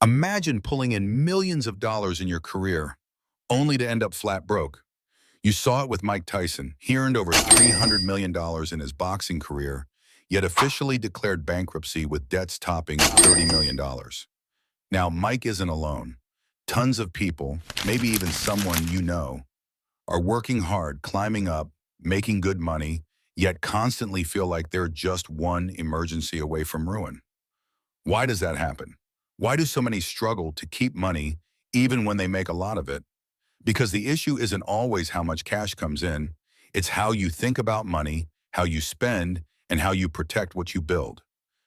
Imagine pulling in millions of dollars in your career, only to end up flat broke. You saw it with Mike Tyson. He earned over $300 million dollars in his boxing career, yet officially declared bankruptcy with debts topping $30 million. dollars. Now, Mike isn't alone. Tons of people, maybe even someone you know, are working hard, climbing up, making good money, yet constantly feel like they're just one emergency away from ruin. Why does that happen? Why do so many struggle to keep money even when they make a lot of it? Because the issue isn't always how much cash comes in, it's how you think about money, how you spend, and how you protect what you build.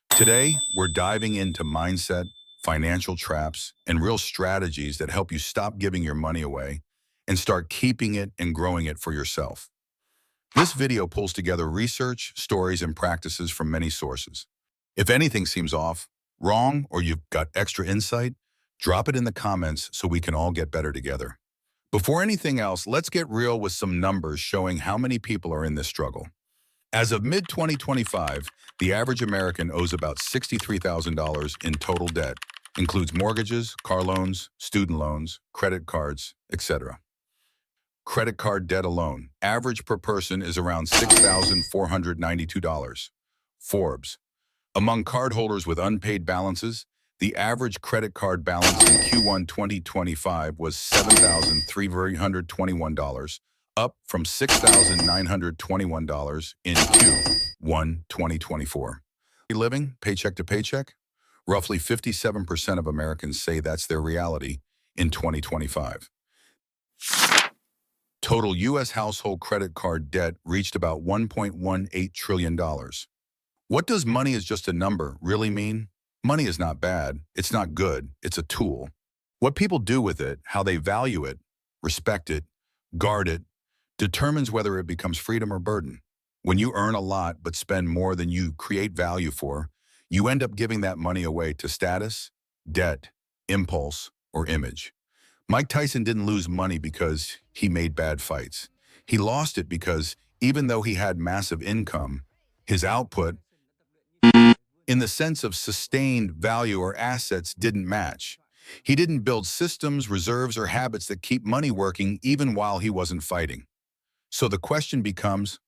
Today, we're diving into mindset, financial traps, and real strategies that help you stop giving your money away and start keeping it and growing it for yourself. This video pulls together research, stories, and practices from many sources. If anything seems off, wrong, or you've got extra insight, drop it in the comments so we can all get better together. Before anything else, let's get real with some numbers showing how many people are in this struggle. As of mid-2025, the average American owes about $63,000 in total debt, includes mortgages, car loans, student loans, credit cards, etc. Credit card debt alone, average per person is around $6,492. Forbes. Among cardholders with unpaid balances, the average credit card balance in Q1 2025 was $7,321, up from $6,921 in Q1 2024. Living paycheck to paycheck? Roughly 57% of Americans say that's their reality in 2025. Total U.S. household credit card debt reached about $1.18 trillion. What does money is just a number really mean? Money is not bad, it's not good, it's a tool. What people do with it, how they value it, respect it, guard it, determines whether it becomes freedom or burden. When you earn a lot but spend more than you create value for, you end up giving that money away to status, debt, impulse, or image. Mike Tyson didn't lose money because he made bad fights. He lost it because even though he had massive income, his output, in the sense of sustained value or assets, didn't match. He didn't build systems, reserves, or habits that keep money working even while he wasn't fighting. So the question becomes,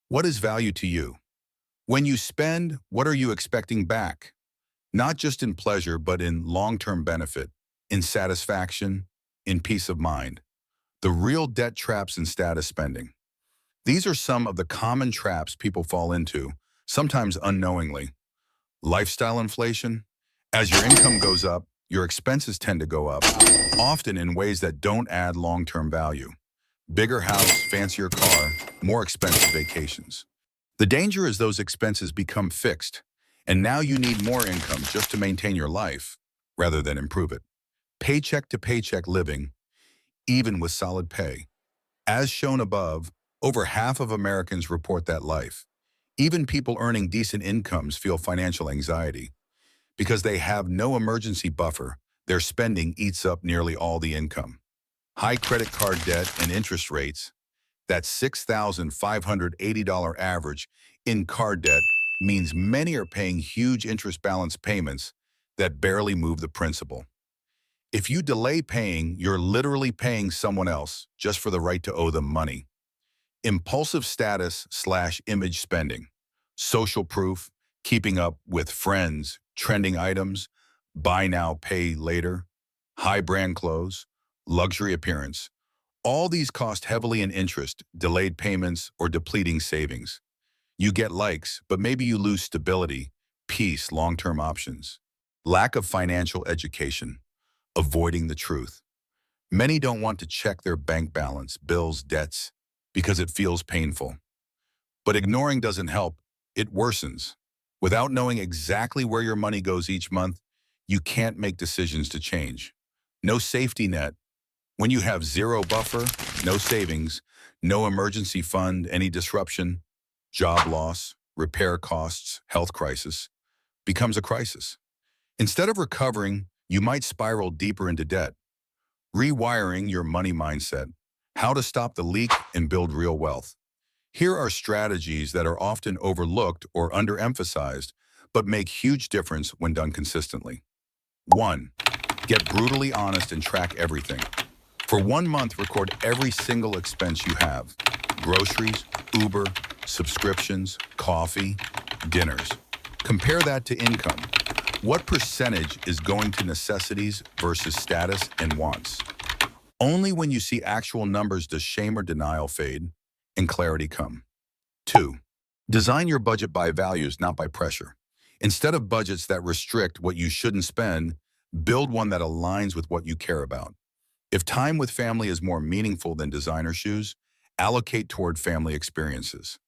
what is value to you? When you spend, what are you expecting back? Not just in pleasure, but in long-term benefit, in satisfaction, in peace of mind. The real debt traps in status spending. These are some of the common traps people fall into, sometimes unknowingly. Lifestyle inflation. As your income goes up, your expenses tend to go up, often in ways that don't add long-term value. Bigger house, fancier car, more expensive vacations. The danger is those expenses become fixed, and now you need more income just to maintain your life, rather than improve it. Paycheck to paycheck living, even with solid pay. As shown above, over half of Americans report that life. Even people earning decent incomes feel financial anxiety. Because they have no emergency buffer, their spending eats up nearly all the income. High credit card debt and interest rates, that $6,580 average in card debt, means many are paying huge interest balance payments that barely move the principal. If you delay paying, you're literally paying someone else just for the right to owe them money. Impulsive status/image spending, social proof, keeping up with friends, trending items, buy now, pay later, high brand clothes, luxury appearance. All these cost heavily in interest, delayed payments, or depleting savings. You get likes, but maybe you lose stability, peace, long-term options. Lack of financial education. Avoiding the truth. Many don't want to check their bank balance, bills, debts, because it feels painful. But ignoring doesn't help, it worsens. Without knowing exactly where your money goes each month, you can't make decisions to change. No safety net. When you have zero buffer, no savings, no emergency fund, any disruption, job loss, repair costs, health crisis, becomes a crisis. Instead of recovering, you might spiral deeper into debt. Rewiring your money mindset. How to stop the leak and build real wealth. Here are strategies that are often overlooked or underemphasized, but make huge difference when done consistently. 1. Get brutally honest and track everything. For 1 month, record every single expense you have. Groceries, Uber, subscriptions, coffee, dinners. Compare that to income. What percentage is going to necessities versus status and wants? Only when you see actual numbers does shame or denial fade and clarity come. 2. Design your budget by values, not by pressure. Instead of budgets that restrict what you shouldn't spend, build one that aligns with what you care about. If time with family is more meaningful than designer shoes, allocate toward family experiences.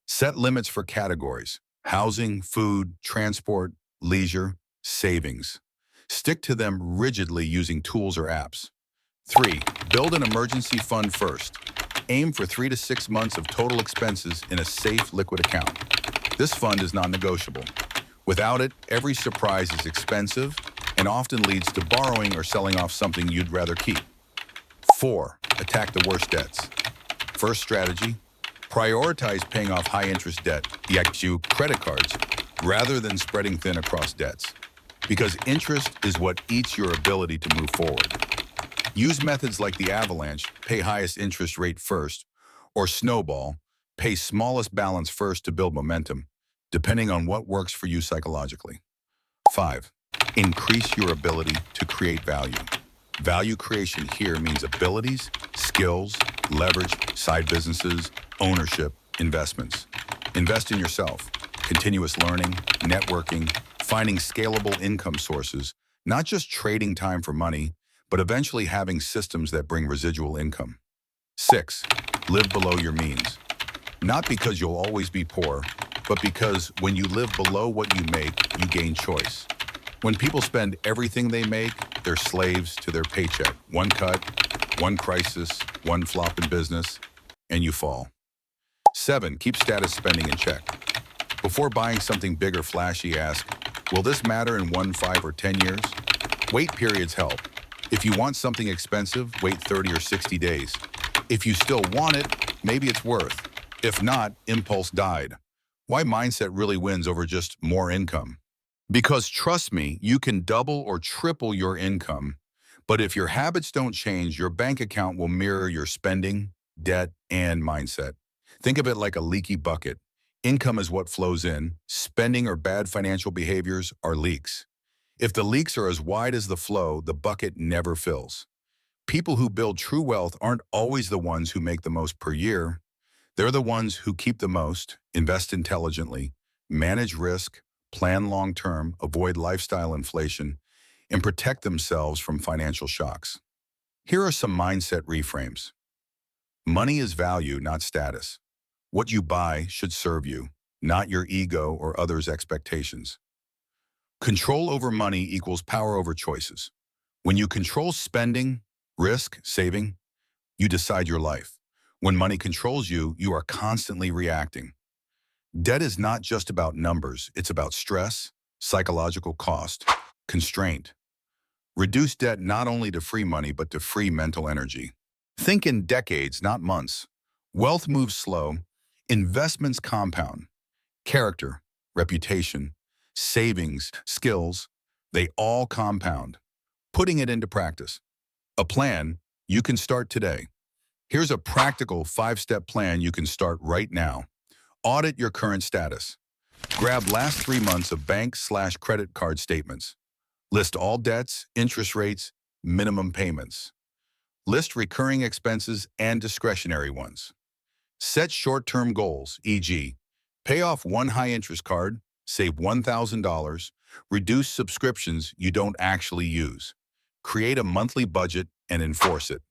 Set limits for categories: housing, food, transport, leisure, savings. Stick to them rigidly using tools or apps. 3. Build an emergency fund first. Aim for 3 to 6 months of total expenses in a safe, liquid account. This fund is non-negotiable. Without it, every surprise is expensive and often leads to borrowing or selling off something you'd rather keep. 4. Attack the worst debts. First strategy: prioritize paying off high-interest debt, e.g. credit cards, rather than spreading thin across debts. Because interest is what eats your ability to move forward. Use methods like the avalanche, pay highest interest rate first, or snowball, pay smallest balance first to build momentum, depending on what works for you psychologically. 5. Increase your ability to create value. Value creation here means abilities, skills, leverage, side businesses, ownership, investments. Invest in yourself, continuous learning, networking, finding scalable income sources, not just trading time for money, but eventually having systems that bring residual income. 6. Live below your means. Not because you'll always be poor, but because when you live below what you make, you gain choice. When people spend everything they make, they're slaves to their paycheck. One cut, one crisis, one flop in business, and you fall. 7. Keep status spending in check. Before buying something big or flashy, ask, will this matter in 1, 5, or 10 years? Wait periods help. If you want something expensive, wait 30 or 60 days. If you still want it, maybe it's worth. If not, impulse died. Why mindset really wins over just more income? Because trust me, you can double or triple your income, but if your habits don't change, your bank account will mirror your spending, debt, and mindset. Think of it like a leaky bucket. Income is what flows in. Spending or bad financial behaviors are leaks. If the leaks are as wide as the flow, the bucket never fills. People who build true wealth aren't always the ones who make the most per year. They're the ones who keep the most, invest intelligently, manage risk, plan long-term, avoid lifestyle inflation, and protect themselves from financial shocks. Here are some mindset reframes. Money is value, not status. What you buy should serve you, not your ego or others' expectations. Control over money equals power over choices. When you control spending, risk, saving, you decide your life. When money controls you, you are constantly reacting. Debt is not just about numbers, it's about stress, psychological cost, constraint. Reduce debt not only to free money, but to free mental energy. Think in decades, not months. Wealth moves slow, investments compound. Character, reputation, savings, skills, they all compound. Putting it into practice. A plan you can start today. Here's a practical 5-step plan you can start right now. Audit your current status. Grab last 3 months of bank/credit card statements. List all debts, interest rates, minimum payments. List recurring expenses and discretionary ones. Set short-term goals, e.g., pay off one high-interest card, save $1,000, reduce subscriptions you don't actually use. Create a monthly budget and enforce it.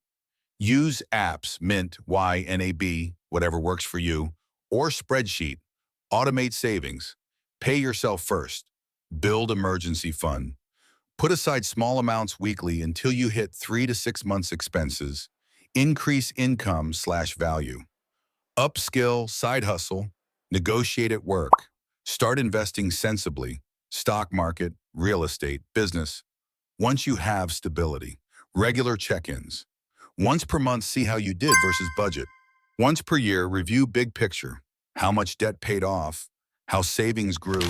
Use apps, Mint, YNAB, whatever works for you, or spreadsheet. Automate savings. Pay yourself first. Build emergency fund. Put aside small amounts weekly until you hit 3 to 6 months expenses. Increase income/value. Upskill, side hustle, negotiate at work. Start investing sensibly. Stock market, real estate, business. Once you have stability. Regular check-ins. Once per month, see how you did versus budget. Once per year, review big picture. How much debt paid off, how savings grew,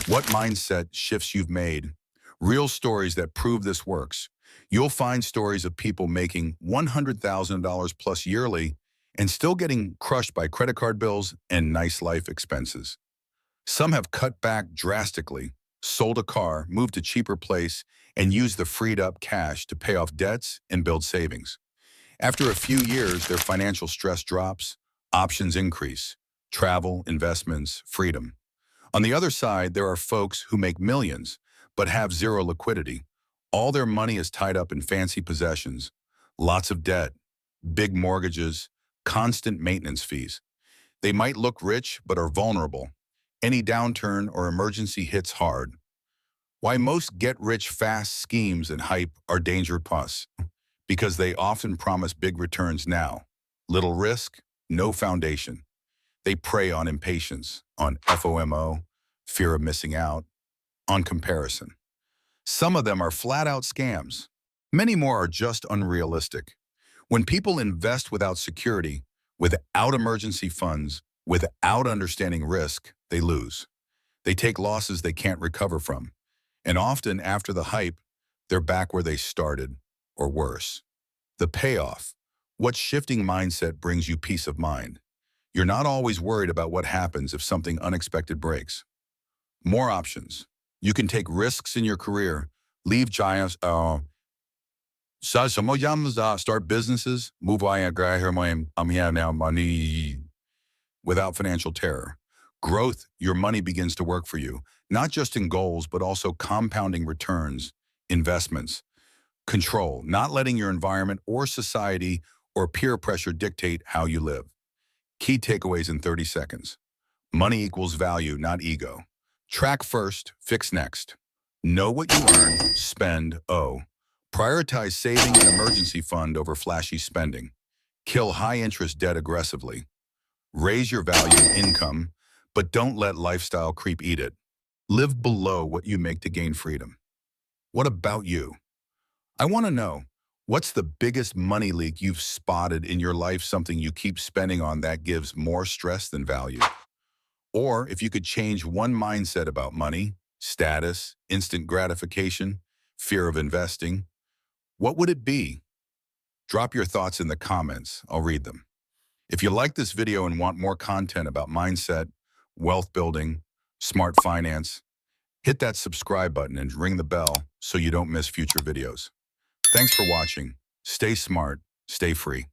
what mindset shifts you've made. Real stories that prove this works. You'll find stories of people making $100,000 plus yearly and still getting crushed by credit card bills and nice life expenses. Some have cut back drastically, sold a car, moved to cheaper place, and used the freed up cash to pay off debts and build savings. After a few years, their financial stress drops, options increase, travel, investments, freedom. On the other side, there are folks who make millions, but have zero liquidity. All their money is tied up in fancy possessions, lots of debt, big mortgages, constant maintenance fees. They might look rich, but are vulnerable. Any downturn or emergency hits hard. Why most get-rich-fast schemes and hype are dangerous? Because they often promise big returns now. Little risk, no foundation. They prey on impatience, on FOMO, fear of missing out, on comparison. Some of them are flat-out scams. Many more are just unrealistic. When people invest without security, without emergency funds, without understanding risk, they lose. They take losses they can't recover from. And often after the hype, they're back where they started, or worse. The payoff. What shifting mindset brings you peace of mind? You're not always worried about what happens if something unexpected breaks. More options. You can take risks in your career, leave giants, start businesses, move now money without financial terror. Growth, your money begins to work for you, not just in goals, but also compounding returns, investments. Control, not letting your environment or society or peer pressure dictate how you live. Key takeaways in 30 seconds. Money equals value, not ego. Track first, fix next. Know what you earn, spend, owe. Prioritize saving an emergency fund over flashy spending. Kill high-interest debt aggressively. Raise your value income, but don't let lifestyle creep eat it. Live below what you make to gain freedom. What about you? I want to know, what's the biggest money leak you've spotted in your life, something you keep spending on that gives more stress than value? Or if you could change one mindset about money, status, instant gratification, fear of investing, what would it be? Drop your thoughts in the comments. I'll read them. If you like this video and want more content about mindset, wealth building, smart finance, hit that subscribe button and ring the bell so you don't miss future videos. Thanks for watching. Stay smart, stay free.